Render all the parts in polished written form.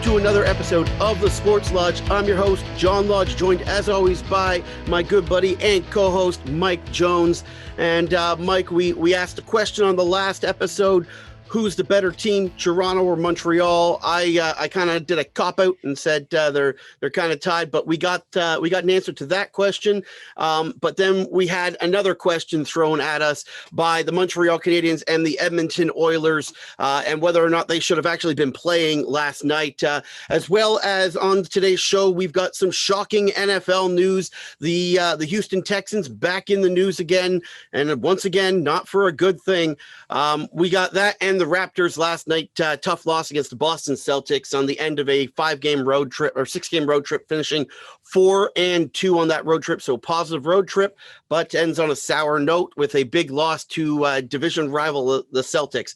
to another episode of the Sports Lodge. I'm your host, John Lodge, joined as always by my good buddy and co-host, Mike Jones. And Mike, we asked a question on the last episode. Who's the better team, Toronto or Montreal? I kind of did a cop out and said they're kind of tied, but we got an answer to that question. But then we had another question thrown at us by the Montreal Canadiens and the Edmonton Oilers, and whether or not they should have actually been playing last night. As well as on today's show, we've got some shocking NFL news. The Houston Texans back in the news again, and once again, not for a good thing. We got that and the Raptors last night, tough loss against the Boston Celtics on the end of a 6-game road trip, finishing 4-2 on that road trip. So positive road trip, but ends on a sour note with a big loss to division rival, the Celtics.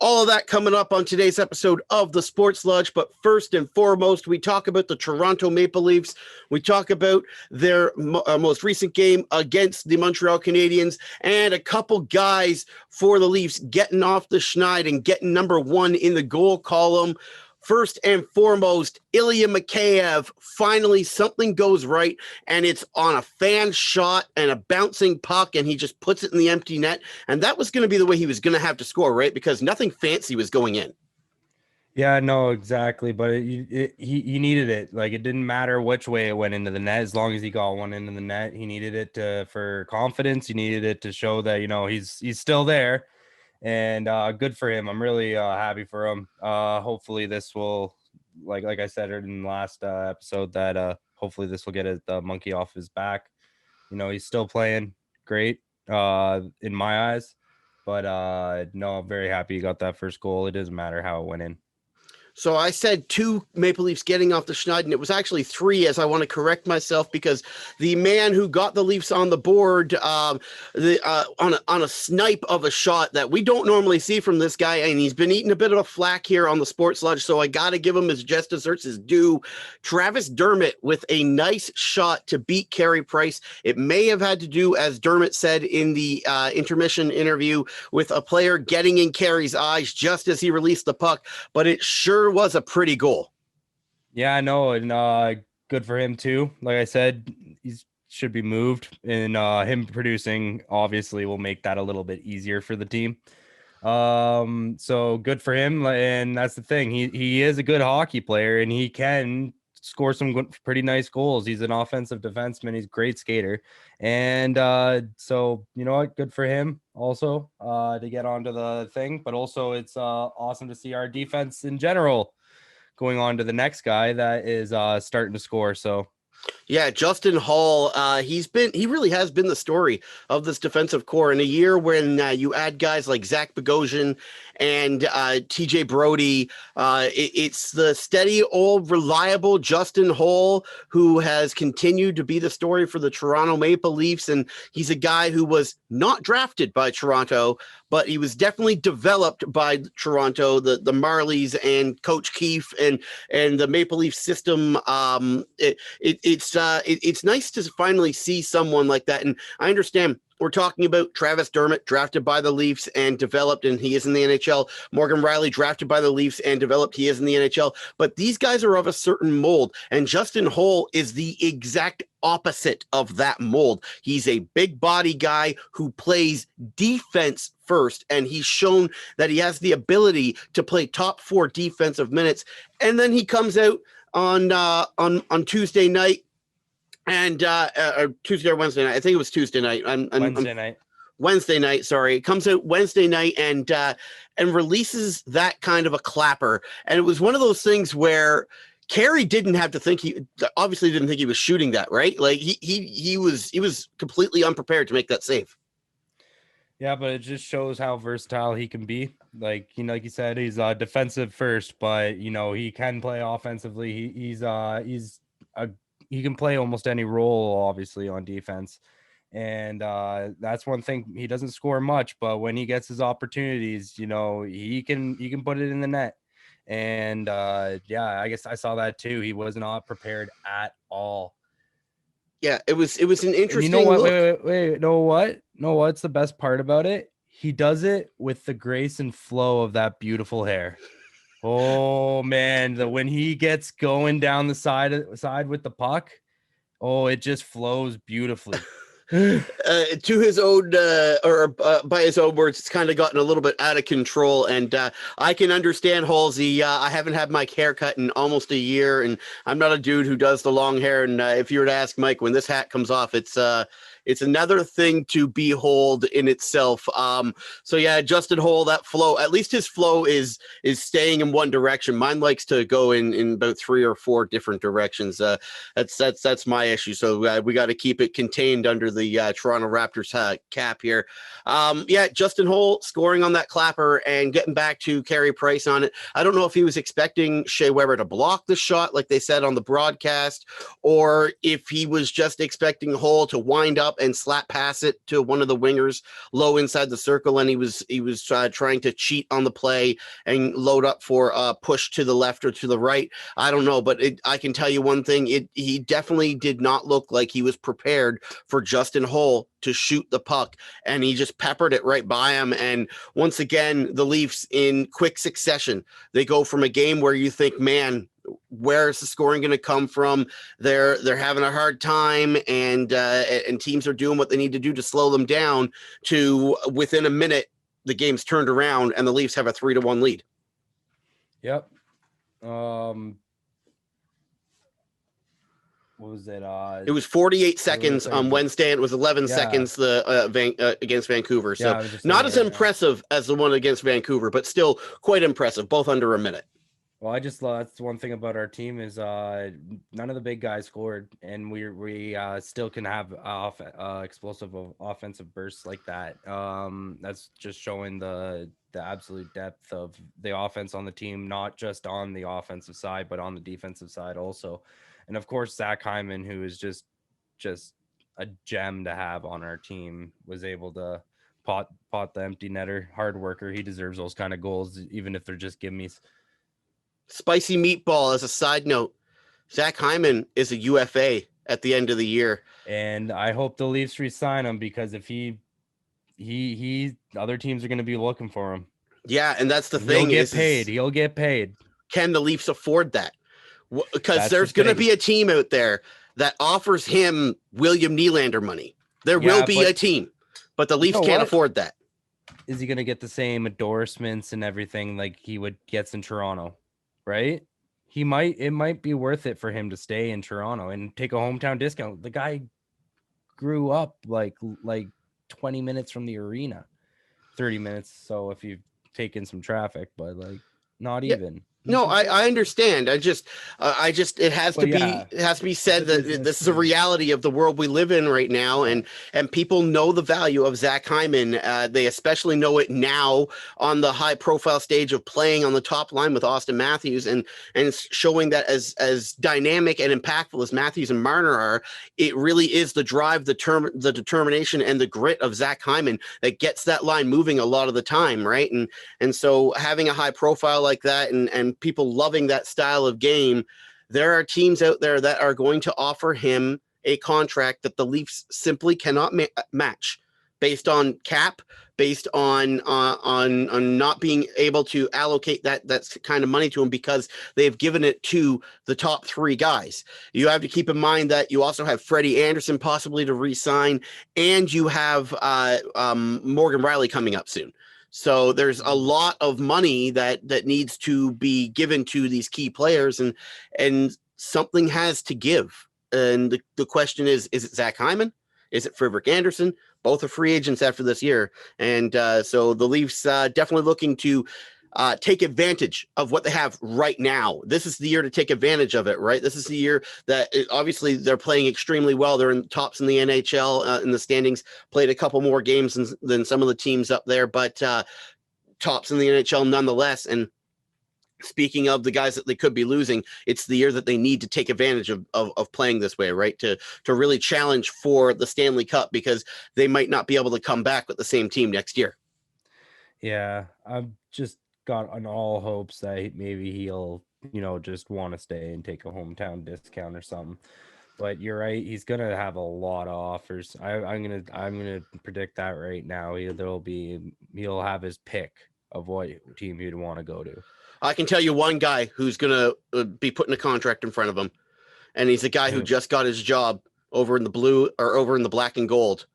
All of that coming up on today's episode of the Sports Lodge. But first and foremost, we talk about the Toronto Maple Leafs. We talk about their most recent game against the Montreal Canadiens, and a couple guys for the Leafs getting off the schneid and getting number one in the goal column. First and foremost, Ilya Mikheyev, finally something goes right, and it's on a fan shot and a bouncing puck, and he just puts it in the empty net. And that was going to be the way he was going to have to score, right? Because nothing fancy was going in. Yeah, no, exactly. But he needed it. Like, it didn't matter which way it went into the net. As long as he got one into the net, he needed it for confidence. He needed it to show that, he's still there. And good for him. I'm really happy for him. Hopefully this will, like I said in the last episode, that hopefully this will get the monkey off his back. He's still playing great in my eyes. But no, I'm very happy he got that first goal. It doesn't matter how it went in. So I said 2 Maple Leafs getting off the schneid, and it was actually 3, as I want to correct myself, because the man who got the Leafs on the board on a snipe of a shot that we don't normally see from this guy, and he's been eating a bit of a flack here on the Sports Lodge, so I got to give him his just desserts his due. Travis Dermott with a nice shot to beat Carey Price. It may have had to do, as Dermott said in the intermission interview, with a player getting in Carey's eyes just as he released the puck, but it sure was a pretty goal. Yeah, I know, and good for him too. Like I said, he should be moved, and him producing obviously will make that a little bit easier for the team. So good for him, and that's the thing. He is a good hockey player, and he can score some pretty nice goals. He's an offensive defenseman. He's a great skater, and so you know what, good for him also to get onto the thing. But also it's awesome to see our defense in general going on to the next guy that is starting to score. So yeah, Justin Hall, he really has been the story of this defensive core in a year when you add guys like Zach Bogosian and TJ Brody. It's the steady, old, reliable Justin Hall who has continued to be the story for the Toronto Maple Leafs. And he's a guy who was not drafted by Toronto, but he was definitely developed by Toronto, the Marlies and Coach Keefe and the Maple Leaf system. It's nice to finally see someone like that. And I understand we're talking about Travis Dermott, drafted by the Leafs and developed, and he is in the NHL. Morgan Riley, drafted by the Leafs and developed, he is in the NHL. But these guys are of a certain mold, and Justin Hall is the exact opposite of that mold. He's a big body guy who plays defense first, and he's shown that he has the ability to play top 4 defensive minutes. And then he comes out on Tuesday night. And Tuesday or Wednesday night, I think it was Tuesday night. Wednesday night. Sorry, it comes out Wednesday night and releases that kind of a clapper. And it was one of those things where Carey didn't have to think. He obviously didn't think he was shooting that, right? Like he was completely unprepared to make that save. Yeah, but it just shows how versatile he can be. Like like you said, he's defensive first, but he can play offensively. He can play almost any role, obviously, on defense. And that's one thing. He doesn't score much, but when he gets his opportunities, he can put it in the net. And yeah, I guess I saw that too. He was not prepared at all. Yeah, it was an interesting. And you know what? Look. Wait. Know what? Know what's the best part about it? He does it with the grace and flow of that beautiful hair. Oh man, when he gets going down the side with the puck, oh, it just flows beautifully. To his own by his own words, it's kind of gotten a little bit out of control, and I can understand Halsey. I haven't had my hair cut in almost a year, and I'm not a dude who does the long hair. And if you were to ask Mike when this hat comes off, it's another thing to behold in itself. So yeah, Justin Hole, that flow, at least his flow is staying in one direction. Mine likes to go in about 3 or 4 different directions. That's my issue. So we got to keep it contained under the Toronto Raptors cap here. Yeah, Justin Hole scoring on that clapper and getting back to Carey Price on it. I don't know if he was expecting Shea Weber to block the shot like they said on the broadcast, or if he was just expecting Hole to wind up and slap pass it to one of the wingers low inside the circle, and he was trying to cheat on the play and load up for a push to the left or to the right. I don't know, but I can tell you one thing: he definitely did not look like he was prepared for Justin Hole to shoot the puck, and he just peppered it right by him. And once again, the Leafs in quick succession, they go from a game where you think, man, where is the scoring going to come from? They're having a hard time, and teams are doing what they need to do to slow them down. To within a minute, the game's turned around, and the Leafs have a 3-1 lead. Yep. What was it? It was 48 seconds on Wednesday. And it was 11 seconds against Vancouver. So not as impressive as the one against Vancouver, but still quite impressive, both under a minute. Well, that's one thing about our team is none of the big guys scored, and we still can have explosive offensive bursts like that. That's just showing the absolute depth of the offense on the team, not just on the offensive side, but on the defensive side also. And of course, Zach Hyman, who is just a gem to have on our team, was able to pot the empty netter, hard worker. He deserves those kind of goals, even if they're just gimmies. Spicy meatball as a side note, Zach Hyman is a UFA at the end of the year. And I hope the Leafs re-sign him, because if he other teams are going to be looking for him. Yeah, and that's the thing. He'll get paid. Can the Leafs afford that? Because there's going to be a team out there that offers him William Nylander money. There will be a team, but the Leafs can't afford that. Is he going to get the same endorsements and everything like he gets in Toronto? Right? It might be worth it for him to stay in Toronto and take a hometown discount. The guy grew up like 20 minutes from the arena, 30 minutes. So if you've taken some traffic, but not even. No, I understand. It has to be said that this is a reality of the world we live in right now, and people know the value of Zach Hyman. They especially know it now on the high profile stage of playing on the top line with Austin Matthews, and showing that as dynamic and impactful as Matthews and Marner are, it really is the drive, the determination, and the grit of Zach Hyman that gets that line moving a lot of the time, right? And so having a high profile like that, and people loving that style of game, there are teams out there that are going to offer him a contract that the Leafs simply cannot match, based on cap, based on not being able to allocate that kind of money to him, because they've given it to the top 3 guys. You have to keep in mind that you also have Freddie Anderson possibly to re-sign, and you have Morgan Riley coming up soon. So there's a lot of money that needs to be given to these key players, and something has to give. And the question is it Zach Hyman? Is it Frederik Andersen? Both are free agents after this year. And so the Leafs definitely looking to take advantage of what they have right now. This is the year to take advantage of it, right? This is the year that obviously they're playing extremely well. They're in tops in the NHL in the standings, played a couple more games than some of the teams up there, but tops in the NHL nonetheless. And speaking of the guys that they could be losing, it's the year that they need to take advantage of playing this way, right? To really challenge for the Stanley Cup, because they might not be able to come back with the same team next year. Yeah, I've just got on all hopes that maybe he'll, just want to stay and take a hometown discount or something. But you're right, he's gonna have a lot of offers. I'm gonna predict that right now. He'll have his pick of what team he'd want to go to. I can tell you one guy who's going to be putting a contract in front of him, and he's a guy who just got his job over in the blue or over in the black and gold.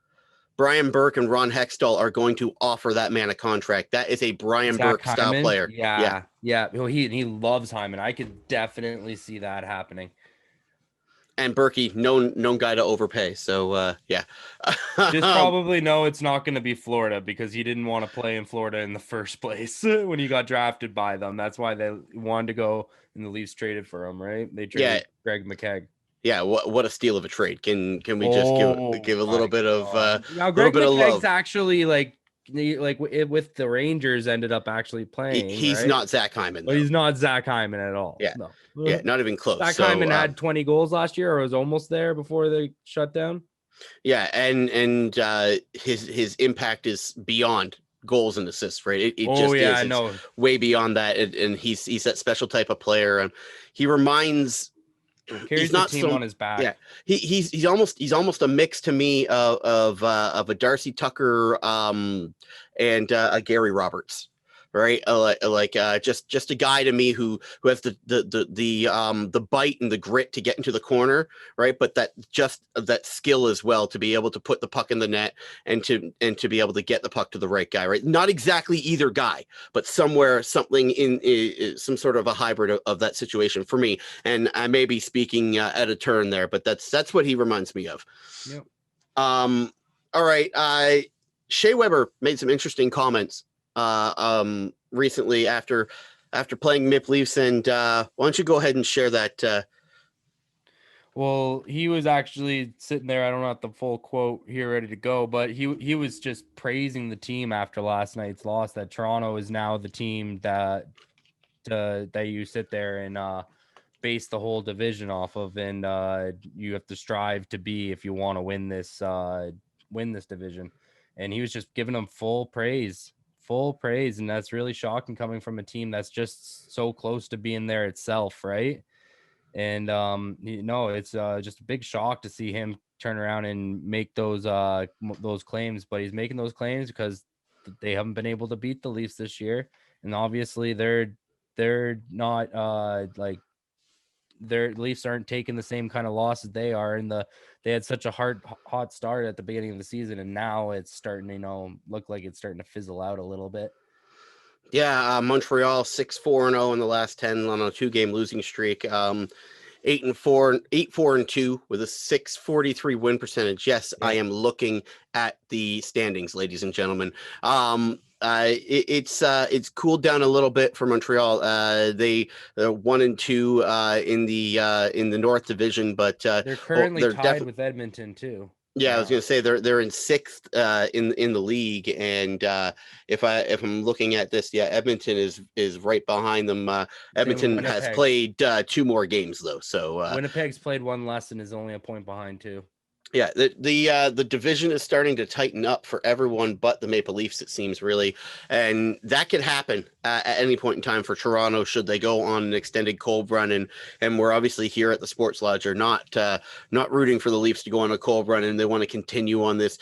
Brian Burke and Ron Hextall are going to offer that man a contract. That is a Brian Zach Burke style Hyman? player. Yeah. Well, he loves Hyman. I could definitely see that happening. And Berkey, known guy to overpay. So yeah. Just probably know it's not going to be Florida because he didn't want to play in Florida in the first place when he got drafted by them. That's why they wanted to go, and the Leafs traded for him, right? They traded Greg McKegg. Yeah, what a steal of a trade. Can we just give a little bit of now Greg McKegg's actually like with the Rangers ended up actually playing. He's right? not Zach Hyman. But he's not Zach Hyman at all. Yeah. No. Yeah, not even close. Zach Hyman had 20 goals last year, or was almost there before they shut down. Yeah, and his impact is beyond goals and assists, right? I know, way beyond that, and he's that special type of player, and he reminds. Carries the team on his back. Yeah, he's almost a mix to me of a Darcy Tucker and a Gary Roberts, right? Just a guy to me who has the bite and the grit to get into the corner, right? But that skill as well to be able to put the puck in the net and to be able to get the puck to the right guy, right? Not exactly either guy, but something in some sort of a hybrid of that situation for me. And I may be speaking at a turn there, but that's what he reminds me of. Yep. All right. Shea Weber made some interesting comments recently after playing Maple Leafs, and why don't you go ahead and share that? Well, he was actually sitting there. I don't have the full quote here ready to go, but he was just praising the team after last night's loss, that Toronto is now the team that you sit there and base the whole division off of, and you have to strive to be if you want to win this division. And he was just giving them full praise, and that's really shocking coming from a team that's just so close to being there itself, right? And it's just a big shock to see him turn around and make those claims, but he's making those claims because they haven't been able to beat the Leafs this year, and obviously they're not their Leafs aren't taking the same kind of losses they are, and they had such a hot start at the beginning of the season, and now it's starting to look like it's starting to fizzle out a little bit. Yeah, Montreal 6-4-0 in the last 10 on a 2-game losing streak. 8-4-2 with a .643 win percentage. Yes, yeah. I am looking at the standings, ladies and gentlemen. It's cooled down a little bit for Montreal. They're 1-2 in the North Division, but they're currently tied with Edmonton too. Yeah, I was going to say they're in 6th in the league, and if I'm looking at this, yeah, Edmonton is right behind them. Edmonton has played 2 more games though, so Winnipeg's played 1 less and is only a point behind too. Yeah, the division is starting to tighten up for everyone but the Maple Leafs, it seems, really. And that could happen at any point in time for Toronto should they go on an extended cold run. And we're obviously here at the Sports Lodge are not rooting for the Leafs to go on a cold run, and they want to continue on this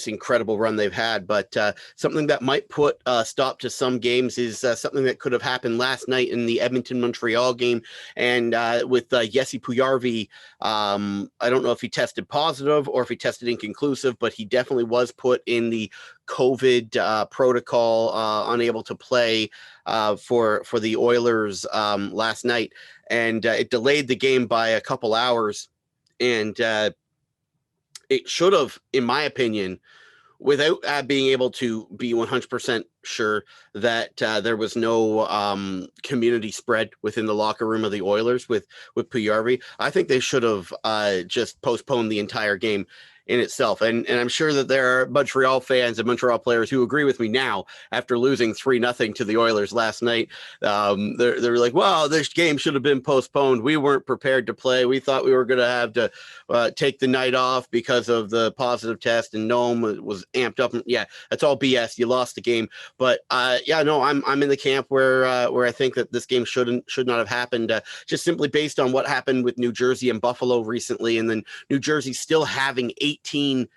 incredible run they've had. But something that might put a stop to some games is something that could have happened last night in the Edmonton-Montreal game. And with Jesse Pujärvi, I don't know if he tested positive or if he tested inconclusive, but he definitely was put in the COVID protocol, unable to play for the Oilers last night, and it delayed the game by a couple hours, and it should have, in my opinion, without being able to be 100% sure that there was no community spread within the locker room of the Oilers with Pujärvi. I think they should have just postponed the entire game in itself. And I'm sure that there are Montreal fans and Montreal players who agree with me now after losing 3-0 to the Oilers last night. They're like, well, this game should have been postponed. We weren't prepared to play. We thought we were going to have to take the night off because of the positive test, and Nome was amped up. Yeah, that's all BS. You lost the game. But I'm in the camp where I think that this game should not have happened, just simply based on what happened with New Jersey and Buffalo recently, and then New Jersey still having 18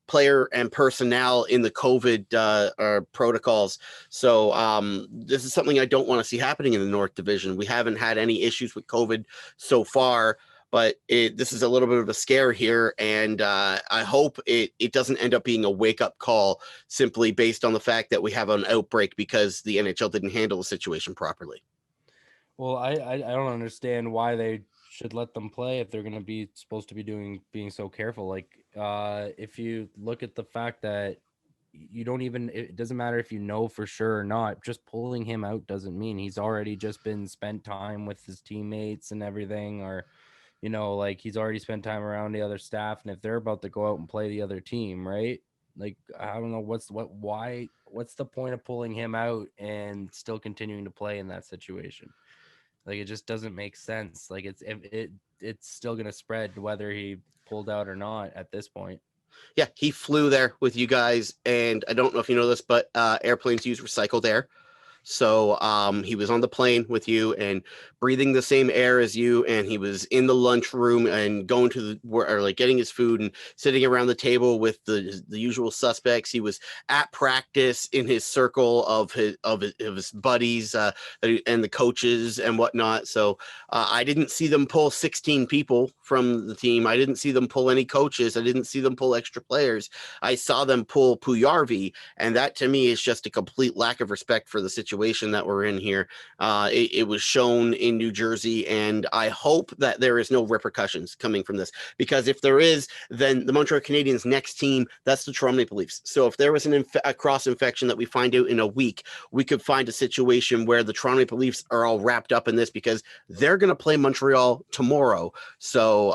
player and personnel in the COVID protocols. So this is something I don't want to see happening in the North Division. We haven't had any issues with COVID so far, but this is a little bit of a scare here, and I hope it doesn't end up being a wake-up call simply based on the fact that we have an outbreak because the NHL didn't handle the situation properly. Well, I don't understand why they should let them play if they're going to be supposed to be being so careful. Like, if you look at the fact that you don't even, it doesn't matter if you know for sure or not, just pulling him out doesn't mean he's already just been spent time with his teammates and everything, or, like he's already spent time around the other staff. And if they're about to go out and play the other team, right? Like, I don't know what's the point of pulling him out and still continuing to play in that situation? Like, it just doesn't make sense. Like, it's still going to spread whether he pulled out or not at this point. Yeah, he flew there with you guys, and I don't know if you know this, but airplanes use recycled air. So he was on the plane with you and breathing the same air as you, and he was in the lunchroom and going to like getting his food and sitting around the table with the usual suspects. He was at practice in his circle of his buddies and the coaches and whatnot. So I didn't see them pull 16 people from the team. I didn't see them pull any coaches. I didn't see them pull extra players. I saw them pull Puyarvi, and that to me is just a complete lack of respect for the situation that we're in here. It was shown in New Jersey, and I hope that there is no repercussions coming from this, because if there is, then the Montreal Canadiens' next team, that's the Toronto Maple Leafs. So if there was a cross infection that we find out in a week, we could find a situation where the Toronto Maple Leafs are all wrapped up in this because they're going to play Montreal tomorrow. So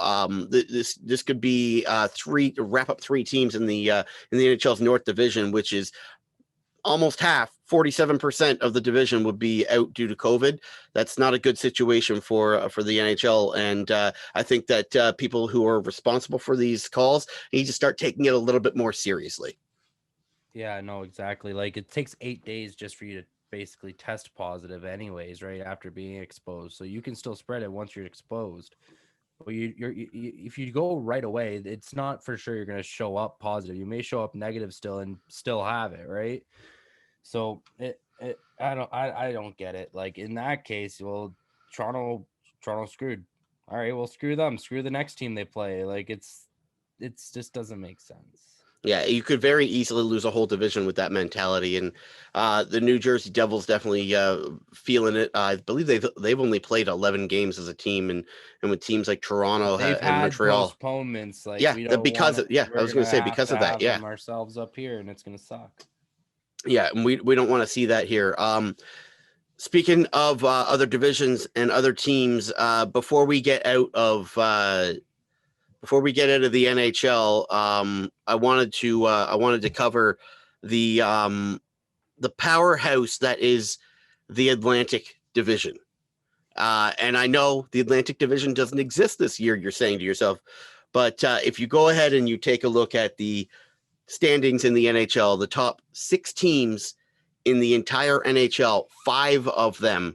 this could be wrap up three teams in the NHL's North Division, which is almost half, 47% of the division would be out due to COVID. That's not a good situation for the NHL. And I think that people who are responsible for these calls need to start taking it a little bit more seriously. Yeah, no, exactly. Like, it takes 8 days just for you to basically test positive anyways, right, after being exposed. So you can still spread it once you're exposed. But if you go right away, it's not for sure you're going to show up positive. You may show up negative still and still have it, right? So I don't get it. Like, in that case, well, Toronto screwed. All right, well, screw them. Screw the next team they play. Like, it's just doesn't make sense. Yeah, you could very easily lose a whole division with that mentality, and the New Jersey Devils definitely feeling it. I believe they've only played 11 games as a team, and with teams like Toronto They've and had Montreal. postponements. Like, Yeah, we don't because want to. I We're was going gonna to say have because to of that. have Yeah, them ourselves up here, and it's gonna suck. yeah, and we don't want to see that here. Speaking of other divisions and other teams, before we get out of the NHL, I wanted to cover the powerhouse that is the Atlantic Division. And I know the Atlantic Division doesn't exist this year, you're saying to yourself, but if you go ahead and you take a look at the standings in the NHL, the top 6 teams in the entire NHL, 5 of them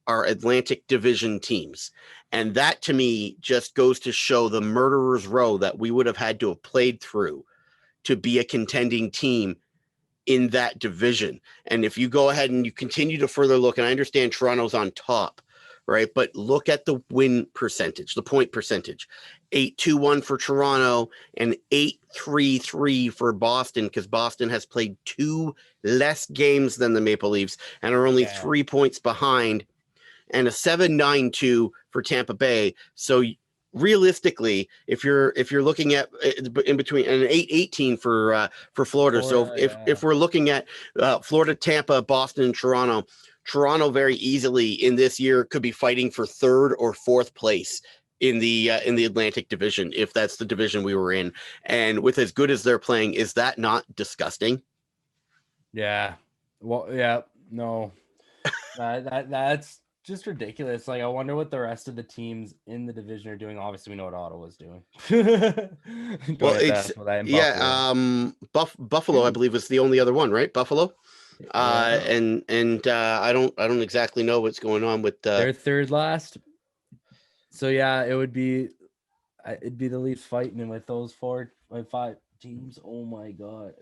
are Atlantic Division teams. And that to me just goes to show the murderer's row that we would have had to have played through to be a contending team in that division. And if you go ahead and you continue to further look, and I understand Toronto's on top, right? But look at the win percentage, the point percentage. 8-2-1 for Toronto and 8-3-3 for Boston, because Boston has played 2 less games than the Maple Leafs and are only 3 points behind, and a 7-9-2 for Tampa Bay. So realistically, if you're looking at in between, an 8-18 for Florida. So if we're looking at Florida, Tampa, Boston, and Toronto very easily in this year could be fighting for 3rd or 4th place in the Atlantic Division, if that's the division we were in. And with as good as they're playing, is that not disgusting? Yeah. Well, yeah. No. That's just ridiculous. Like, I wonder what the rest of the teams in the division are doing. Obviously, we know what Ottawa's doing. Well, it's Buffalo, I believe, was the only other one, right? Buffalo. And I don't exactly know what's going on with they're 3rd last. So yeah, it'd be the Leafs fighting, and with those 4 and 5 teams. Oh my god.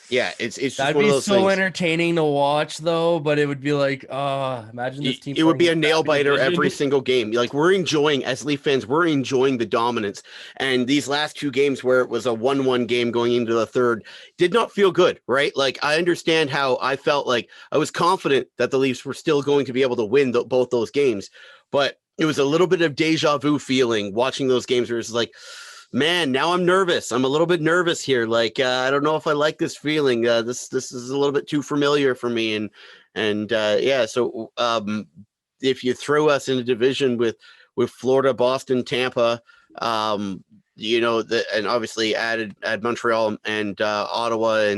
Yeah, it's just That'd one of be those so things. entertaining to watch, though. But it would be like, imagine this team It would playing be in a a nail crappy biter every division. single game. Like we're enjoying as Leaf fans, we're enjoying the dominance. And these last two games where it was a 1-1 game going into the third did not feel good, right? Like I understand how I felt like I was confident that the Leafs were still going to be able to win both those games, but it was a little bit of deja vu feeling watching those games where it's like, man, now I'm nervous. I'm a little bit nervous here. Like I don't know if I like this feeling. This is a little bit too familiar for me, and yeah. So if you throw us in a division with Florida, Boston, Tampa, um, and obviously add Montreal and Ottawa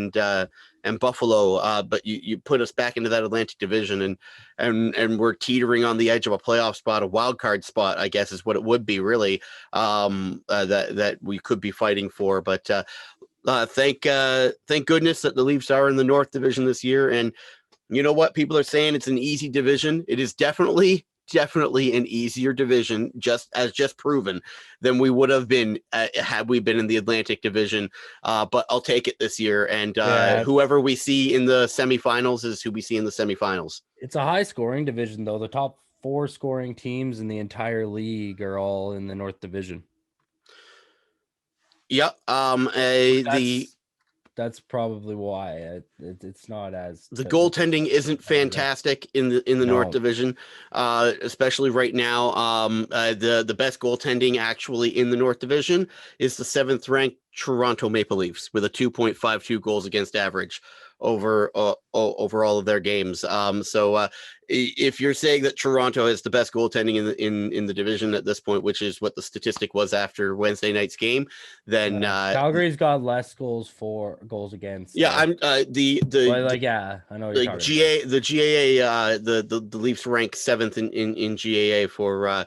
and Buffalo, but you put us back into that Atlantic division, and we're teetering on the edge of a playoff spot, a wild card spot, I guess is what it would be really, that we could be fighting for. But thank goodness that the Leafs are in the North Division this year. And you know what? People are saying it's an easy division. It is definitely an easier division, just proven, than we would have been had we been in the Atlantic Division. But I'll take it this year, and Yeah, whoever we see in the semifinals is who we see in the semifinals. it's a high scoring division, though. The top 4 scoring teams in the entire league are all in the North Division. Yep. That's probably why it's not as The goaltending isn't fantastic in the North no. Division, especially right now. The best goaltending actually in the North Division is the seventh ranked Toronto Maple Leafs with a 2.52 goals against average over all of their games. So if you're saying that Toronto is the best goaltending in the division at this point, which is what the statistic was after Wednesday night's game, then Calgary's got less goals against. yeah, Though. I'm Yeah, I know what you're like talking about. the GAA the Leafs rank seventh in GAA for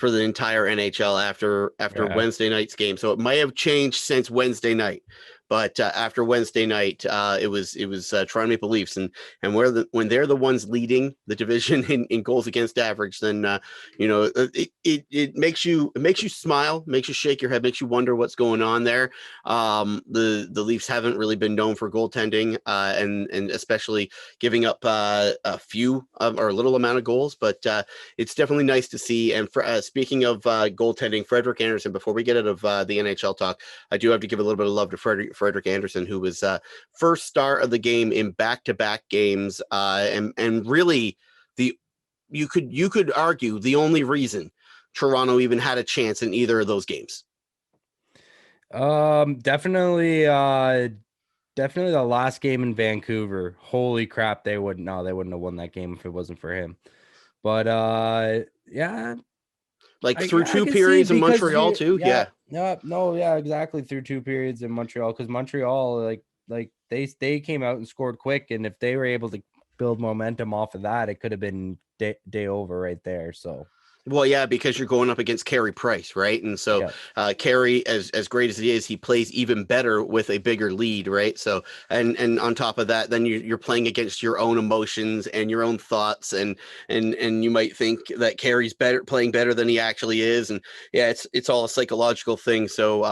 the entire NHL after Yeah. Wednesday night's game. So it might have changed since Wednesday night, but after Wednesday night, it was Toronto Maple Leafs, and when they're the ones leading the division in goals against average, then it makes you smile, makes you shake your head, makes you wonder what's going on there. The Leafs haven't really been known for goaltending, and especially giving up a few or a little amount of goals, but it's definitely nice to see. And speaking of goaltending, Frederik Andersen, before we get out of the NHL talk, I do have to give a little bit of love to Frederik Andersen, who was first star of the game in back-to-back games, and really you could argue the only reason Toronto even had a chance in either of those games. Definitely the last game in Vancouver. Holy crap, they wouldn't have won that game if it wasn't for him. But yeah, through two can see periods in Montreal too. Yeah. Exactly, through 2 periods in Montreal, because Montreal like they came out and scored quick, and if they were able to build momentum off of that, it could have been day over right there. So Well, yeah, because you're going up against Carey Price, right? And so Carey, as great as he is, he plays even better with a bigger lead, right? So and on top of that, then you're playing against your own emotions and your own thoughts, and you might think that Carey's playing better than he actually is, and yeah, it's all a psychological thing. So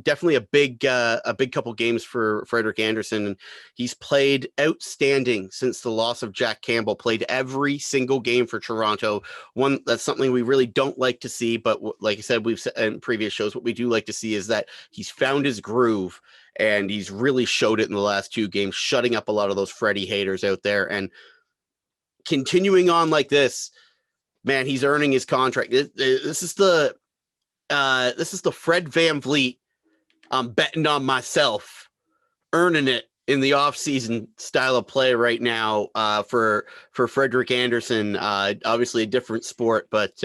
definitely a big couple games for Frederik Andersen, and he's played outstanding since the loss of Jack Campbell. Played every single game for Toronto. That's something we really don't like to see, but like I said, we've said in previous shows, what we do like to see is that he's found his groove, and he's really showed it in the last 2 games, shutting up a lot of those Freddie haters out there, and continuing on like this. Man, he's earning his contract. This is the Fred VanVleet. I'm betting on myself, earning it in the offseason style of play right now for Frederik Andersen. Obviously a different sport, but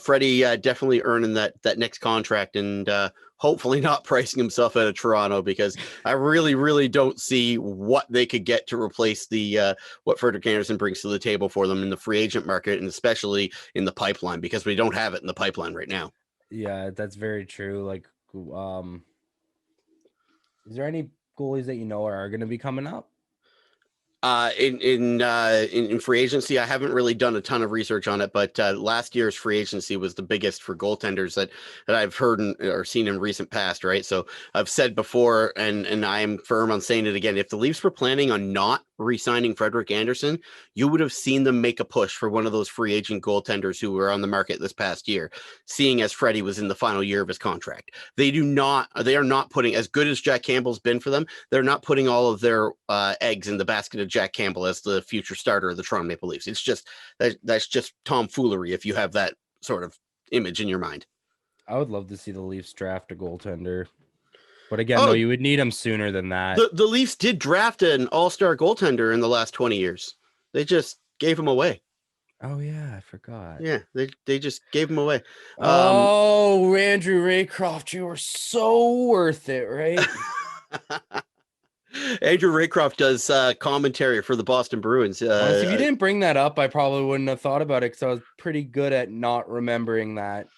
Freddie definitely earning that next contract, and hopefully not pricing himself out of Toronto, because I really don't see what they could get to replace the what Frederik Andersen brings to the table for them in the free agent market, and especially in the pipeline, because we don't have it in the pipeline right now. yeah, that's very true. Like, is there any goalies that are going to be coming up? In free agency, I haven't really done a ton of research on it, but last year's free agency was the biggest for goaltenders that I've heard or seen in recent past, right? So I've said before, and I am firm on saying it again, if the Leafs were planning on not re-signing Frederik Andersen, you would have seen them make a push for one of those free agent goaltenders who were on the market this past year, seeing as Freddie was in the final year of his contract. They are not putting, as good as Jack Campbell's been for them, they're not putting all of their eggs in the basket of Jack Campbell as the future starter of the Toronto Maple Leafs. It's just that's just tomfoolery if you have that sort of image in your mind. I would love to see the Leafs draft a goaltender. But again, though, you would need him sooner than that. The Leafs did draft an all-star goaltender in the last 20 years. They just gave him away. Oh, yeah, I forgot. Yeah, they just gave him away. Andrew Raycroft, you were so worth it, right? Andrew Raycroft does commentary for the Boston Bruins. Honestly, if you didn't bring that up, I probably wouldn't have thought about it because I was pretty good at not remembering that.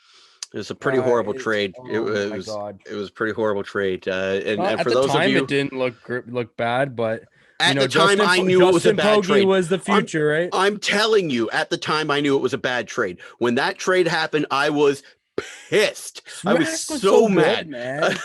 It was a pretty horrible trade. Oh my God. It was a pretty horrible trade. And at for the those time, of you, it didn't look bad, but at the time, I knew it was a bad trade. Was the future, right? I'm telling you, at the time, I knew it was a bad trade. When that trade happened, I was pissed. I was so mad, man.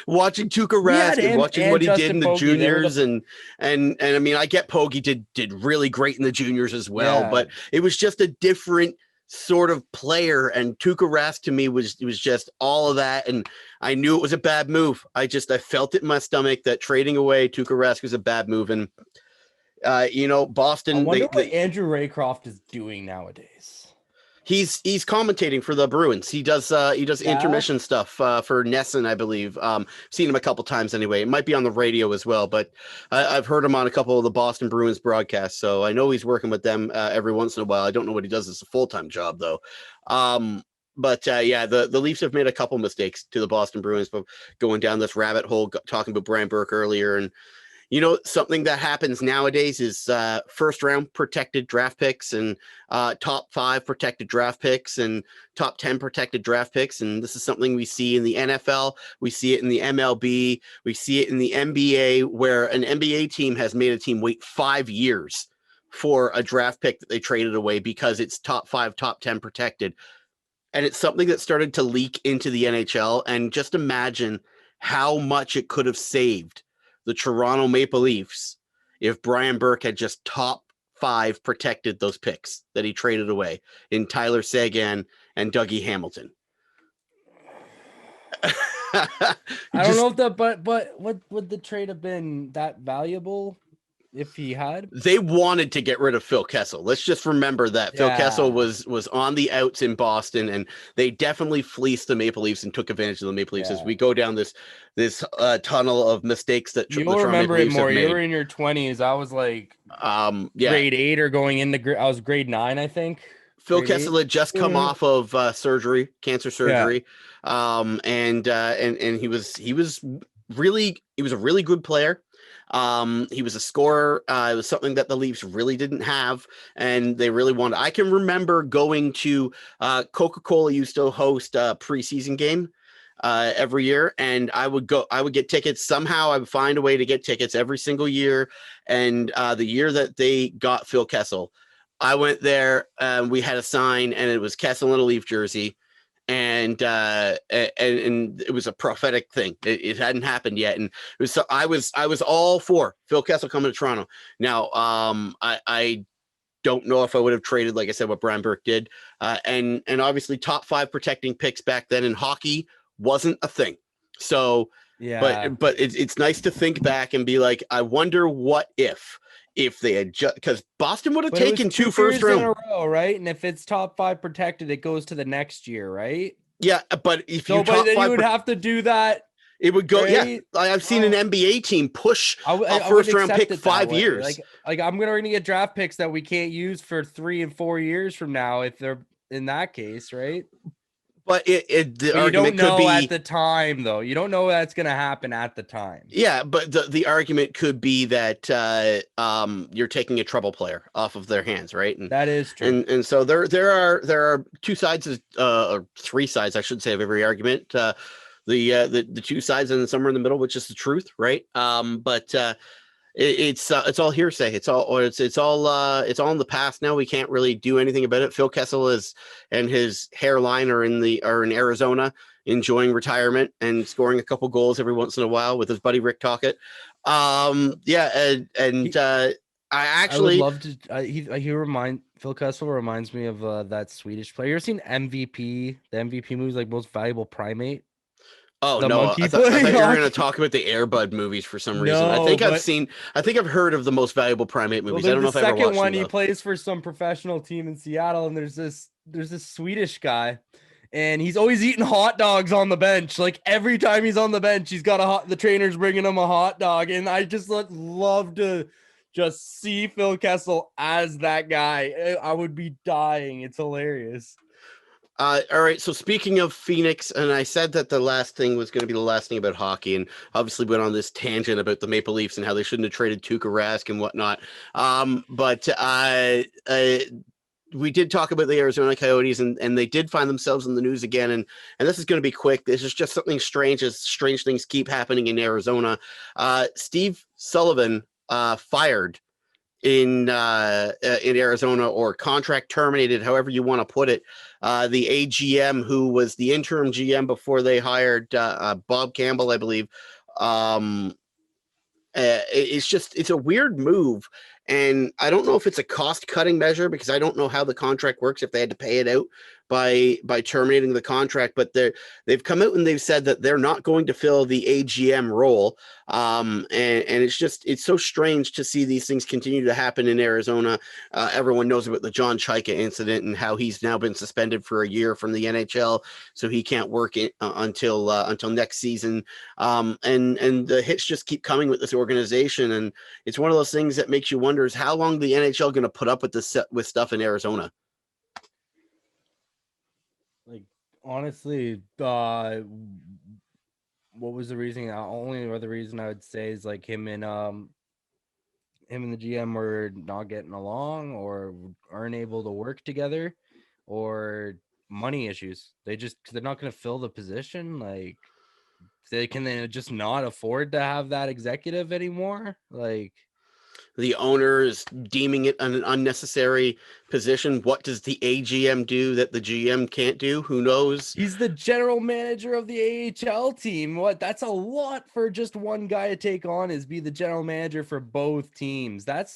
Watching Tuukka Rask, watching what he did in the juniors, and I mean, I get Pogge did really great in the juniors as well, but it was just a different sort of player, and Tuukka Rask to me was just all of that, and I knew it was a bad move. I felt it in my stomach that trading away Tuukka Rask was a bad move, and Boston. I wonder what Andrew Raycroft is doing nowadays. He's commentating for the Bruins. He does intermission stuff for Nesson, I believe. Seen him a couple times anyway. It might be on the radio as well, but I've heard him on a couple of the Boston Bruins broadcasts, so I know he's working with them every once in a while. I don't know what he does as a full-time job though. The Leafs have made a couple mistakes to the Boston Bruins, but going down this rabbit hole, talking about Brian Burke earlier, and something that happens nowadays is first round protected draft picks and top 5 protected draft picks and top 10 protected draft picks. And this is something we see in the NFL. We see it in the MLB. We see it in the NBA, where an NBA team has made a team wait 5 years for a draft pick that they traded away because it's top 5, top 10 protected. And it's something that started to leak into the NHL. And just imagine how much it could have saved the Toronto Maple Leafs if Brian Burke had just top 5 protected those picks that he traded away in Tyler Seguin and Dougie Hamilton. I don't know if that, but what would the trade have been that valuable if he had? They wanted to get rid of Phil Kessel. Let's just remember that Phil Kessel was on the outs in Boston, and they definitely fleeced the Maple Leafs and took advantage of the Maple Leafs as we go down this tunnel of mistakes that you'll remember it more. You were in your 20s. I was like grade 8 or going into I was grade 9, I think. Phil Kessel had just come off of cancer surgery. And he was a really good player. He was a scorer. It was something that the Leafs really didn't have, and they really wanted. I can remember going to Coca-Cola used to host a preseason game every year, and I would get tickets. Somehow I would find a way to get tickets every single year. And the year that they got Phil Kessel, I went there, we had a sign, and it was Kessel in a Leaf jersey. And it was a prophetic thing. It hadn't happened yet, and it was. So I was all for Phil Kessel coming to Toronto. Now, I don't know if I would have traded, like I said, what Brian Burke did, and obviously top 5 protecting picks back then in hockey wasn't a thing. So, but it's nice to think back and be like, I wonder what if they had just, because Boston would have taken 2 first round in a row, right? And if it's top 5 protected, it goes to the next year, right? Yeah, but if you would have to do that. It would go. Right? Yeah, I've seen an NBA team push a first round pick 5 years. Like I'm gonna get draft picks that we can't use for 3 and 4 years from now if they're in that case, right? But the argument you don't know could be at the time, though. You don't know that's going to happen at the time. Yeah, but the argument could be that you're taking a trouble player off of their hands, right? And that is true. And so there are 2 sides, or 3 sides, I should say, of every argument. The 2 sides and somewhere in the middle, which is the truth, right? But It's all hearsay. It's all in the past now. We can't really do anything about it. Phil Kessel and his hairline are in Arizona, enjoying retirement and scoring a couple goals every once in a while with his buddy Rick Tocchet. Yeah, I would love to. Phil Kessel reminds me of that Swedish player. You ever seen MVP? The MVP movie is like most valuable primate. Oh The no! monkey I thought you were going to hockey. talk about the Airbud movies for some reason. No, but I think I've heard of the most valuable primate well, movies. I don't know the if I ever second watched one them he though. plays for some professional team in Seattle, and there's this Swedish guy, and he's always eating hot dogs on the bench. Like every time he's on the bench, he's got the trainer's bringing him a hot dog, and I just love to just see Phil Kessel as that guy. I would be dying. It's hilarious. All right. So speaking of Phoenix, and I said that the last thing was going to be the last thing about hockey, and obviously went on this tangent about the Maple Leafs and how they shouldn't have traded Tuukka Rask and whatnot. But we did talk about the Arizona Coyotes, and they did find themselves in the news again. And this is going to be quick. This is just something strange, as strange things keep happening in Arizona. Steve Sullivan fired in Arizona, or contract terminated, however you want to put it. The AGM, who was the interim GM before they hired Bob Campbell, I believe. It's a weird move, and I don't know if it's a cost cutting measure, because I don't know how the contract works, if they had to pay it out by terminating the contract. But they've come out and they've said that they're not going to fill the AGM role. And it's so strange to see these things continue to happen in Arizona. Everyone knows about the John Chaika incident and how he's now been suspended for a year from the NHL, so he can't work until next season. And the hits just keep coming with this organization, and it's one of those things that makes you wonder, is how long the NHL going to put up with with stuff in Arizona. Like, honestly, what was the reason? Only other reason I would say is like him and the GM were not getting along, or aren't able to work together, or money issues. They're not going to fill the position. Like, can they just not afford to have that executive anymore? Like, the owner is deeming it an unnecessary position. What does the AGM do that the GM can't do? Who knows? He's the general manager of the AHL team. That's a lot for just one guy to take on, is be the general manager for both teams. I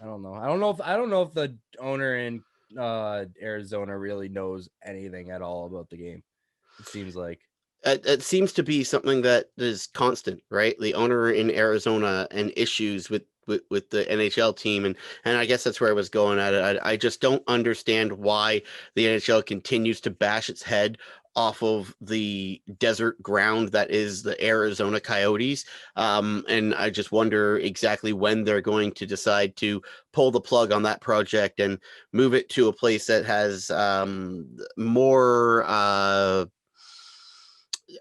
don't know. I don't know if the owner in Arizona really knows anything at all about the game. It seems like. It seems to be something that is constant, right? The owner in Arizona and issues with the NHL team, and I guess that's where I was going at it. I just don't understand why the NHL continues to bash its head off of the desert ground that is the Arizona Coyotes. And I just wonder exactly when they're going to decide to pull the plug on that project and move it to a place that has more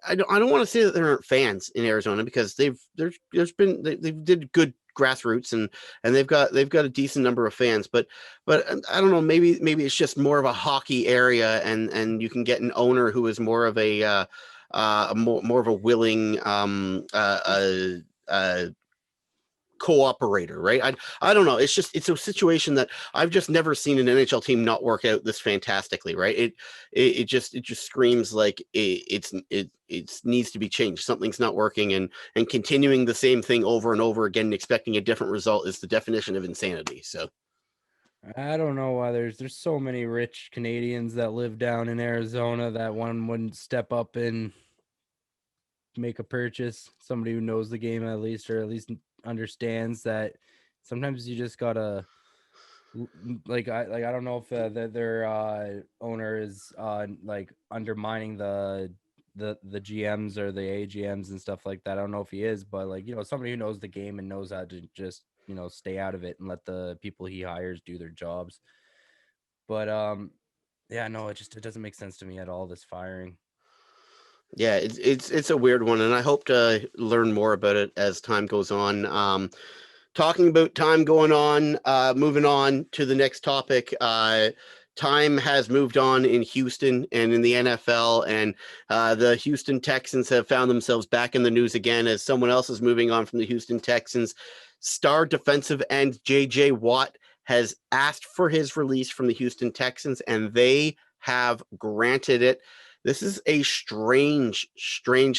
I don't want to say that there aren't fans in Arizona, because they did good grassroots, and they've got a decent number of fans, but I don't know, maybe it's just more of a hockey area, and you can get an owner who is more of a more of a willing cooperator, right? I don't know. It's a situation that I've just never seen an NHL team not work out this fantastically, right? It just screams like it needs to be changed. Something's not working, and continuing the same thing over and over again and expecting a different result is the definition of insanity. So I don't know why there's so many rich Canadians that live down in Arizona that one wouldn't step up and make a purchase. Somebody who knows the game at least, or at least understands that sometimes you just gotta I don't know if their owner is like undermining the GMs or the AGMs and stuff like that. I don't know if he is, but like, somebody who knows the game and knows how to just stay out of it and let the people he hires do their jobs. But yeah, no, it doesn't make sense to me at all, this firing. Yeah, it's a weird one, and I hope to learn more about it as time goes on. Talking about time going on, moving on to the next topic. time has moved on in Houston and in the NFL, and the Houston Texans have found themselves back in the news again as someone else is moving on from the Houston Texans. Star defensive end J.J. Watt has asked for his release from the Houston Texans, and they have granted it. This is a strange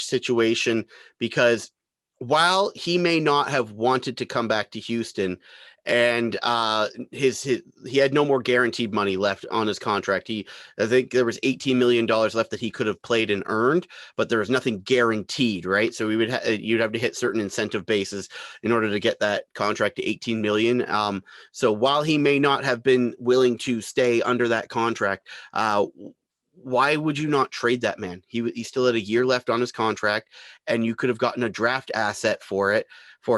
situation because while he may not have wanted to come back to Houston, and he had no more guaranteed money left on his contract. I think there was $18 million left that he could have played and earned, but there was nothing guaranteed, right? So you'd have to hit certain incentive bases in order to get that contract to 18 million. So while he may not have been willing to stay under that contract, why would you not trade that man? He still had a year left on his contract, and you could have gotten a draft asset for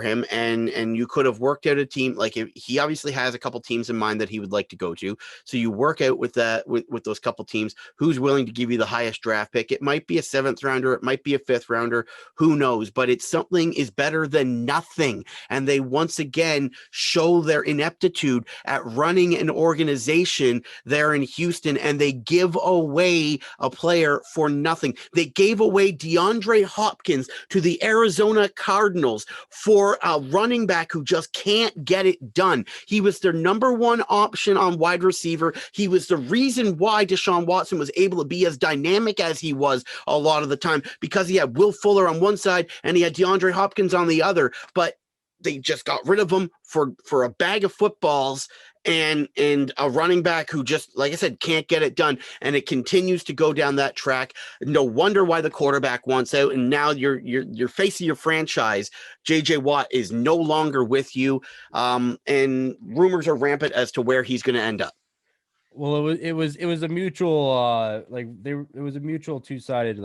him, and you could have worked out a team. Like, he obviously has a couple teams in mind that he would like to go to, so you work out with that with those couple teams who's willing to give you the highest draft pick. It might be a 7th rounder, it might be a 5th rounder, who knows, but it's something is better than nothing. And they once again show their ineptitude at running an organization there in Houston, and they give away a player for nothing. They gave away DeAndre Hopkins to the Arizona Cardinals for a running back who just can't get it done. He was their number one option on wide receiver. He was the reason why Deshaun Watson was able to be as dynamic as he was a lot of the time, because he had Will Fuller on one side and he had DeAndre Hopkins on the other. But they just got rid of him for a bag of footballs and a running back who just, like I said, can't get it done. And it continues to go down that track. No wonder why the quarterback wants out. And now your face of your franchise, JJ Watt, is no longer with you. And rumors are rampant as to where he's going to end up. Well, it was a mutual it was a mutual two-sided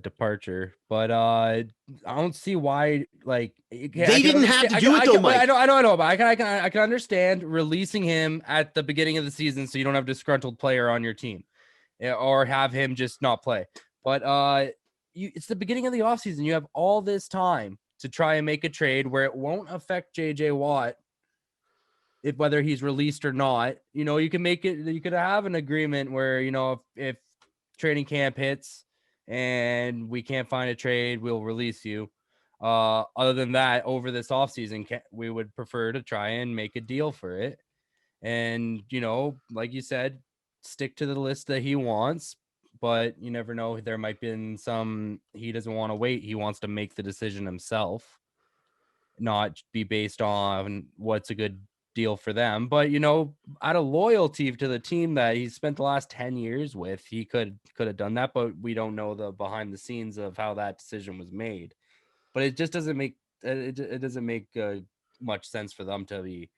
departure, but I don't see why they didn't have to do it though, Mike. I know, but I can understand releasing him at the beginning of the season so you don't have a disgruntled player on your team, or have him just not play. But it's the beginning of the offseason. You have all this time to try and make a trade where it won't affect JJ Watt, whether he's released or not. You can make it, you could have an agreement where, if training camp hits and we can't find a trade, we'll release you. Other than that, over this offseason, we would prefer to try and make a deal for it. And, like you said, stick to the list that he wants, but you never know. There might be he doesn't want to wait. He wants to make the decision himself, not be based on what's a good deal for them. But out of loyalty to the team that he spent the last 10 years with, he could have done that, but we don't know the behind the scenes of how that decision was made. But it just doesn't make much sense for them to be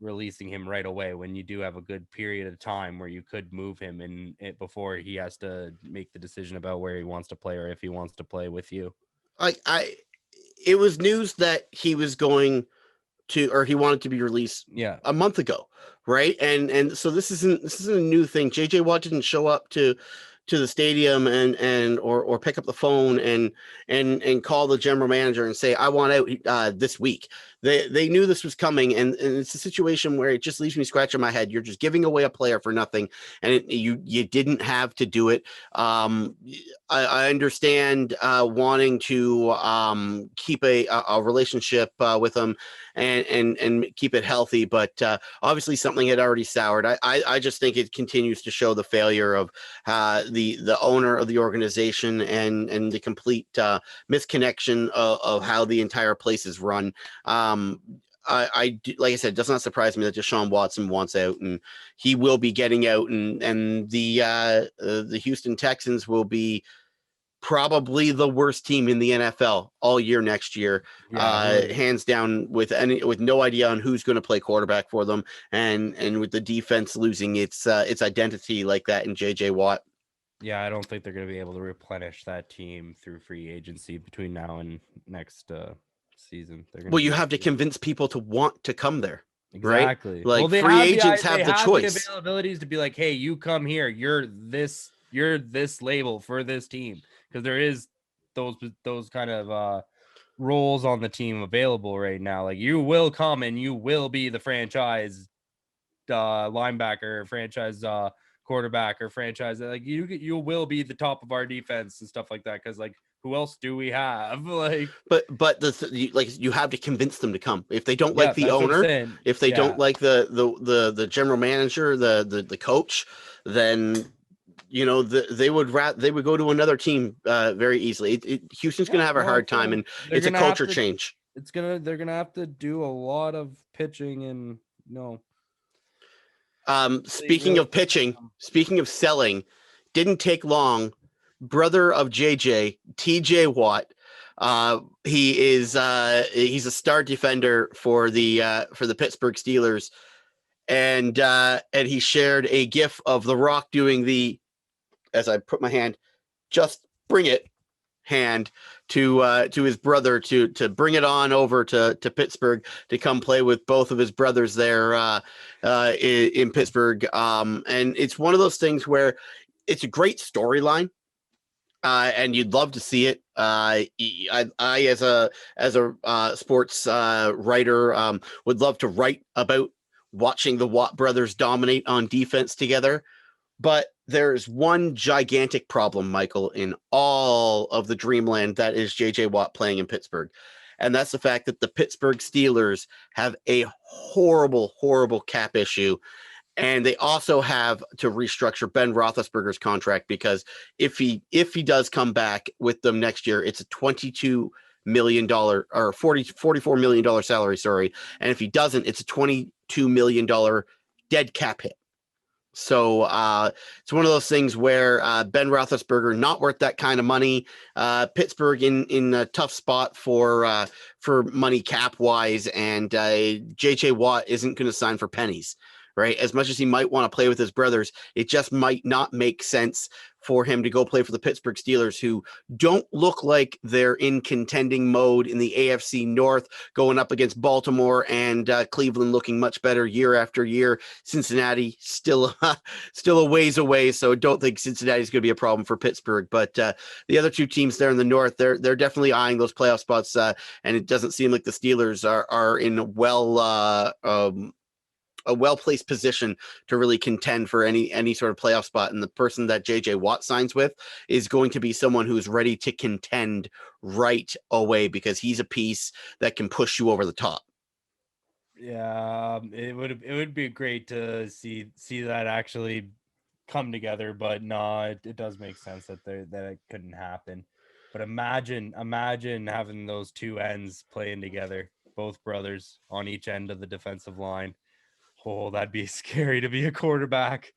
releasing him right away when you do have a good period of time where you could move him before he has to make the decision about where he wants to play or if he wants to play with you. It was news that he was going to, or he wanted to be released a month ago, right? And so this isn't a new thing. JJ Watt didn't show up to the stadium or pick up the phone and call the general manager and say, I want out this week. They knew this was coming, and it's a situation where it just leaves me scratching my head. You're just giving away a player for nothing, and you didn't have to do it. I understand wanting to keep a relationship with him and keep it healthy, but obviously something had already soured. I just think it continues to show the failure of the owner of the organization and the complete misconnection of how the entire place is run. Like I said, it does not surprise me that Deshaun Watson wants out, and he will be getting out, and the Houston Texans will be probably the worst team in the NFL all year next year, hands down, with no idea on who's going to play quarterback for them, and with the defense losing its identity like that in JJ Watt. Yeah, I don't think they're going to be able to replenish that team through free agency between now and next season. You have to convince people to want to come there. Exactly. Right? Like, free agents have the choice. The availabilities to be like, hey, you come here. You're this label for this team, because there is those kind of roles on the team available right now. Like, you will come and you will be the franchise linebacker, franchise quarterback, or franchise. Like you will be the top of our defense and stuff like that. Because like, who else do we have? Like, but you have to convince them to come. If they don't yeah, like the that's what I'm owner, saying. if they Yeah, don't like the general manager, the coach, then they would go to another team very easily. Houston's going to have a no, I hard feel time, like and they're it's a gonna have culture to. change. They're gonna have to do a lot of pitching and Speaking really of convince pitching, them. speaking of selling, didn't take long. Brother of JJ, TJ Watt. He's a star defender for the Pittsburgh Steelers, and he shared a GIF of The Rock doing the, as I put my hand, just bring it hand to his brother to bring it on over to Pittsburgh to come play with both of his brothers there in Pittsburgh. And it's one of those things where it's a great storyline. And you'd love to see it. I as a sports writer, would love to write about watching the Watt brothers dominate on defense together. But there's one gigantic problem, Michael, in all of the dreamland that is J.J. Watt playing in Pittsburgh. And that's the fact that the Pittsburgh Steelers have a horrible, horrible cap issue. And they also have to restructure Ben Roethlisberger's contract, because if he does come back with them next year, it's a $22 million or $44 million salary, sorry. And if he doesn't, it's a $22 million dead cap hit. So it's one of those things where Ben Roethlisberger not worth that kind of money. Pittsburgh in a tough spot for money cap wise, and J.J. Watt isn't going to sign for pennies. Right, as much as he might want to play with his brothers, it just might not make sense for him to go play for the Pittsburgh Steelers, who don't look like they're in contending mode in the AFC North, going up against Baltimore and Cleveland, looking much better year after year. Cincinnati still a ways away, so don't think Cincinnati is going to be a problem for Pittsburgh. But the other two teams there in the North, they're definitely eyeing those playoff spots, and it doesn't seem like the Steelers are in a well-placed position to really contend for any sort of playoff spot. And the person that JJ Watt signs with is going to be someone who's ready to contend right away, because he's a piece that can push you over the top. Yeah, it would be great to see that actually come together, but no, it does make sense that it couldn't happen. But imagine having those two ends playing together, both brothers on each end of the defensive line. Oh, that'd be scary to be a quarterback.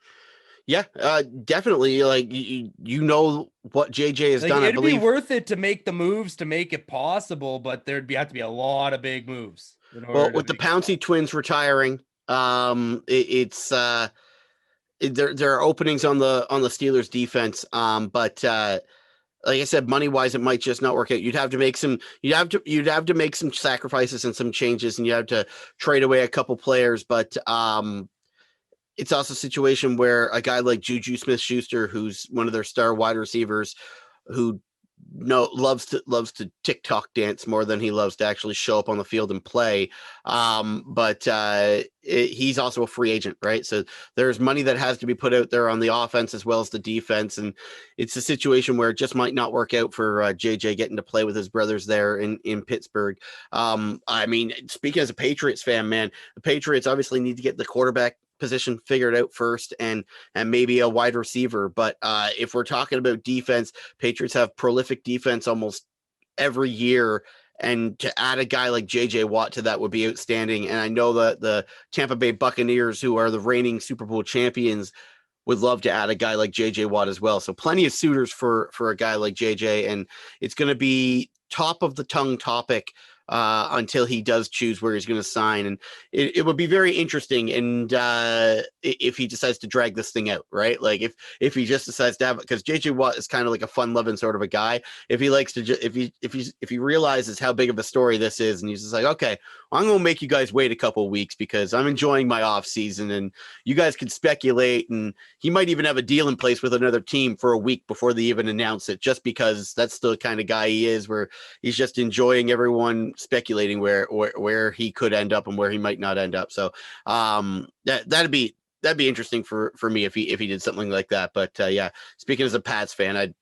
Yeah, definitely. Like what JJ has done. It'd I believe be worth it to make the moves to make it possible, but there'd have to be a lot of big moves. With the Pouncey twins retiring, it's there are openings on the Steelers defense. But like I said, money wise, it might just not work out. You'd have to make some sacrifices and some changes, and you have to trade away a couple players. But it's also a situation where a guy like Juju Smith-Schuster, who's one of their star wide receivers, who loves to TikTok dance more than he loves to actually show up on the field and play. But he's also a free agent, right? So there's money that has to be put out there on the offense as well as the defense. And it's a situation where it just might not work out for JJ getting to play with his brothers there in Pittsburgh. I mean, speaking as a Patriots fan, man, the Patriots obviously need to get the quarterback position figured out first, and maybe a wide receiver. But if we're talking about defense, Patriots have prolific defense almost every year, and to add a guy like JJ Watt to that would be outstanding. And I know that the Tampa Bay Buccaneers, who are the reigning Super Bowl champions, would love to add a guy like JJ Watt as well. So plenty of suitors for a guy like JJ, and it's going to be top of the tongue topic until he does choose where he's going to sign. And it would be very interesting. And if he decides to drag this thing out, right? Like if he just decides to have, because JJ Watt is kind of like a fun loving sort of a guy. If he likes to, if he realizes how big of a story this is, and he's just like, okay, I'm going to make you guys wait a couple of weeks because I'm enjoying my off season, and you guys can speculate, and he might even have a deal in place with another team for a week before they even announce it, just because that's the kind of guy he is, where he's just enjoying everyone speculating where he could end up and where he might not end up. So that'd be interesting for me if he did something like that. But yeah, speaking as a Pats fan, I'd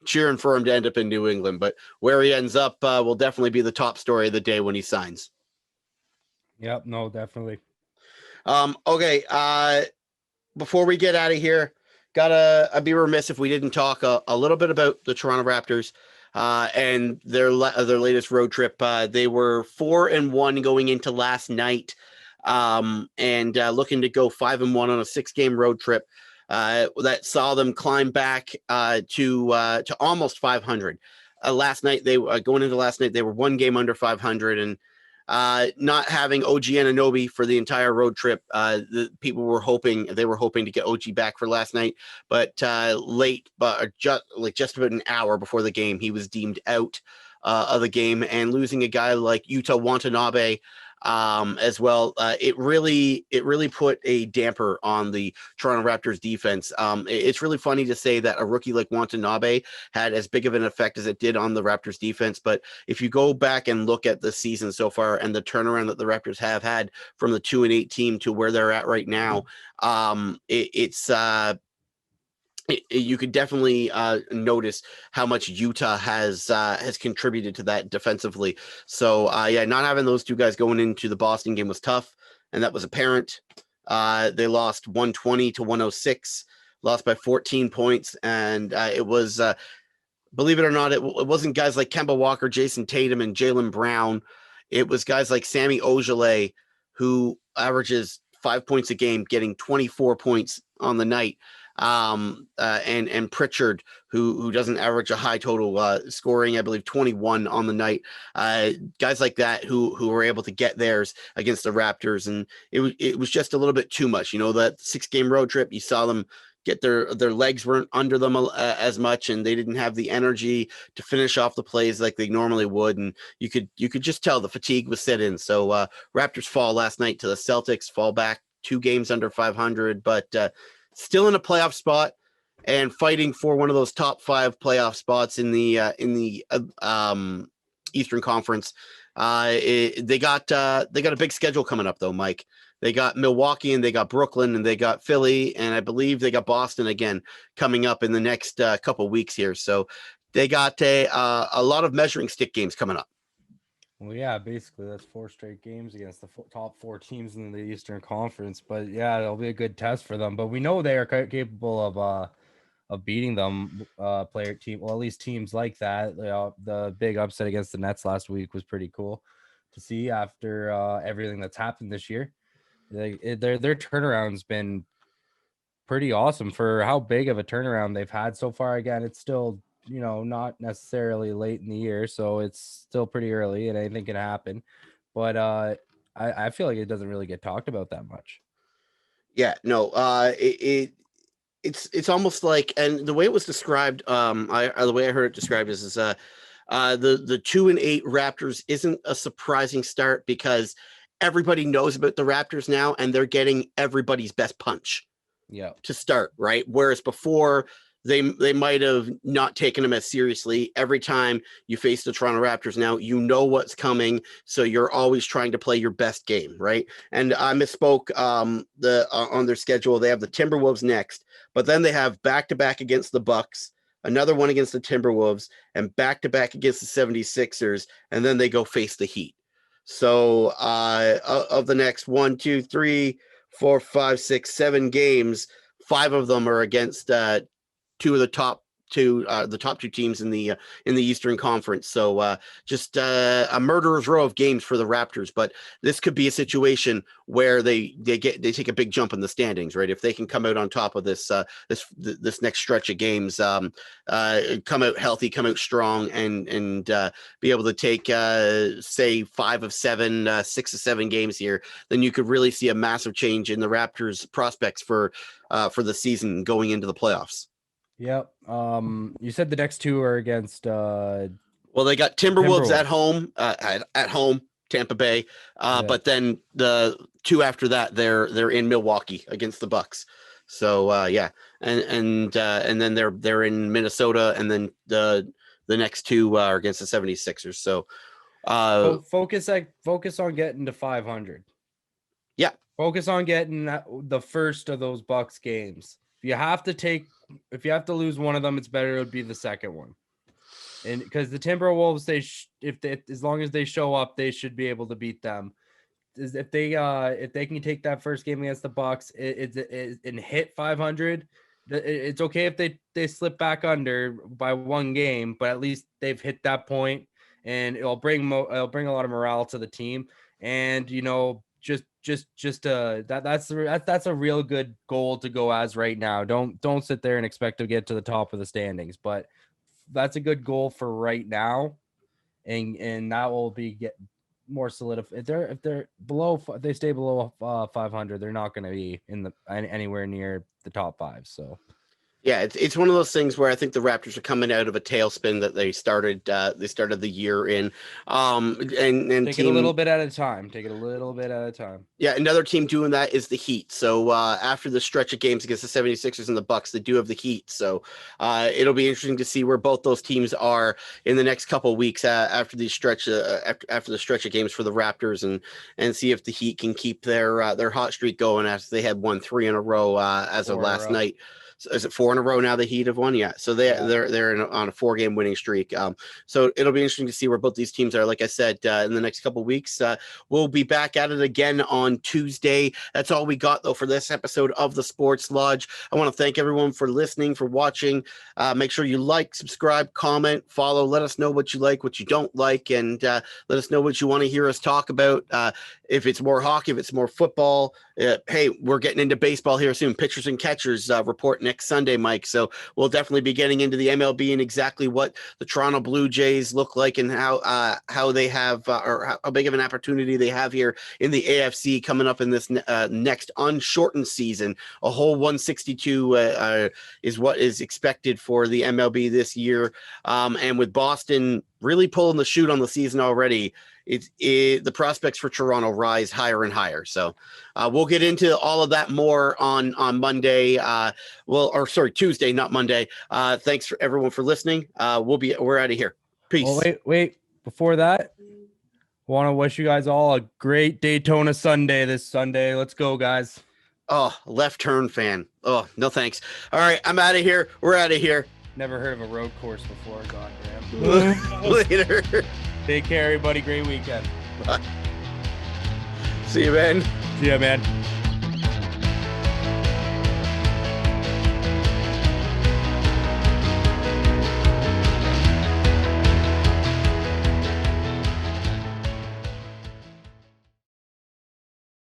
cheering for him to end up in New England, but where he ends up will definitely be the top story of the day when he signs. Yep, no, definitely. Okay. Before we get out of here, I'd be remiss if we didn't talk a little bit about the Toronto Raptors and their latest road trip. They were 4-1 going into last night, and looking to go 5-1 on a 6-game road trip. That saw them climb back to almost 500. Last night, going into last night, they were 1 game under 500, and not having OG Anunoby for the entire road trip, the people were hoping to get OG back for last night, but late, but just about an hour before the game, he was deemed out of the game, and losing a guy like Yuta Watanabe as well, it really put a damper on the Toronto Raptors defense. It's really funny to say that a rookie like Watanabe had as big of an effect as it did on the Raptors defense, but if you go back and look at the season so far and the turnaround that the Raptors have had from the 2-8 team to where they're at right now, you could definitely notice how much Utah has contributed to that defensively. So yeah, not having those two guys going into the Boston game was tough, and that was apparent. They lost 120 to 106, lost by 14 points, and it was, believe it or not, it wasn't guys like Kemba Walker, Jason Tatum, and Jaylen Brown. It was guys like Sammy Ojeleye, who averages 5 points a game, getting 24 points on the night. And Pritchard, who doesn't average a high total, scoring, I believe, 21 on the night. Guys like that who were able to get theirs against the Raptors, and it was just a little bit too much. You know, that 6-game road trip, you saw them get their legs weren't under them as much, and they didn't have the energy to finish off the plays like they normally would, and you could just tell the fatigue was set in. So Raptors fall last night to the Celtics, fall back 2 games under 500, but still in a playoff spot and fighting for one of those top 5 playoff spots in the Eastern Conference. They got a big schedule coming up though, Mike. They got Milwaukee, and they got Brooklyn, and they got Philly, and I believe they got Boston again coming up in the next couple of weeks here. So they got a lot of measuring stick games coming up. Well, yeah, basically that's 4 straight games against the top 4 teams in the Eastern Conference. But yeah, it'll be a good test for them. But we know they are capable of beating them, player team. Well, at least teams like that. The big upset against the Nets last week was pretty cool to see after everything that's happened this year. Their turnaround's been pretty awesome for how big of a turnaround they've had so far. Again, it's still, not necessarily late in the year, so it's still pretty early and anything can happen. But I feel like it doesn't really get talked about that much. Yeah, no, it's almost like, and the way it was described, the way I heard it described is the 2-8 Raptors isn't a surprising start because everybody knows about the Raptors now, and they're getting everybody's best punch. Yeah. To start, right? Whereas before, they might have not taken them as seriously. Every time you face the Toronto Raptors now, you know what's coming, so you're always trying to play your best game, right? And I misspoke. On their schedule, they have the Timberwolves next, but then they have back-to-back against the Bucks, another one against the Timberwolves, and back-to-back against the 76ers, and then they go face the Heat. So of the next 1, 2, 3, 4, 5, 6, 7 games, 5 of them are against two of the top two teams in the Eastern Conference. So just a murderer's row of games for the Raptors. But this could be a situation where they take a big jump in the standings, right? If they can come out on top of this this next stretch of games, come out healthy, come out strong, and be able to take say 5 of 7, 6 of 7 games here, then you could really see a massive change in the Raptors' prospects for the season going into the playoffs. Yep. You said the next 2 are against well, they got Timberwolves at home, Tampa Bay. But then the 2 after that, they're in Milwaukee against the Bucks. So and then they're in Minnesota, and then the next 2 are against the 76ers. So focus on getting to 500. Yeah. Focus on getting the first of those Bucks games. If you have to lose one of them, it's better it would be the second one. And because the Timberwolves, as long as they show up, they should be able to beat them. If they can take that first game against the Bucks and hit 500, it's okay if they slip back under by 1 game, but at least they've hit that point, and it'll bring a lot of morale to the team. And that's a real good goal to go as right now. Don't sit there and expect to get to the top of the standings, but that's a good goal for right now, and that will get more solidified. If they're below, if they stay below 500, they're not going to be anywhere near the top 5. So. Yeah, it's one of those things where I think the Raptors are coming out of a tailspin that they started the year in. And take it a little bit at a time. Yeah, another team doing that is the Heat. So after the stretch of games against the 76ers and the Bucks, they do have the Heat. So it'll be interesting to see where both those teams are in the next couple of weeks after the stretch after the stretch of games for the Raptors, and see if the Heat can keep their hot streak going after they had won 3 in a row as of last night. So is it 4 in a row now? The Heat have won, yeah. So they're on a 4-game winning streak. So it'll be interesting to see where both these teams are. Like I said, in the next couple of weeks, we'll be back at it again on Tuesday. That's all we got though for this episode of the Sports Lodge. I want to thank everyone for listening, for watching. Make sure you like, subscribe, comment, follow. Let us know what you like, what you don't like, and let us know what you want to hear us talk about. If it's more hockey, if it's more football. Hey, we're getting into baseball here soon. Pitchers and catchers report next Sunday, Mike. So we'll definitely be getting into the MLB and exactly what the Toronto Blue Jays look like, and how they have or how big of an opportunity they have here in the AFC coming up in this next unshortened season. A whole 162 is what is expected for the MLB this year. And with Boston really pulling the chute on the season already, the prospects for Toronto rise higher and higher. So we'll get into all of that more on Monday. Tuesday, not Monday. Thanks for everyone for listening. We're out of here. Peace. Oh, wait. Before that, want to wish you guys all a great Daytona Sunday this Sunday. Let's go, guys. Oh, left turn fan. Oh, no thanks. All right, I'm out of here. We're out of here. Never heard of a road course before. Goddamn. Later. Take care, everybody. Great weekend. See you, man. See ya, man.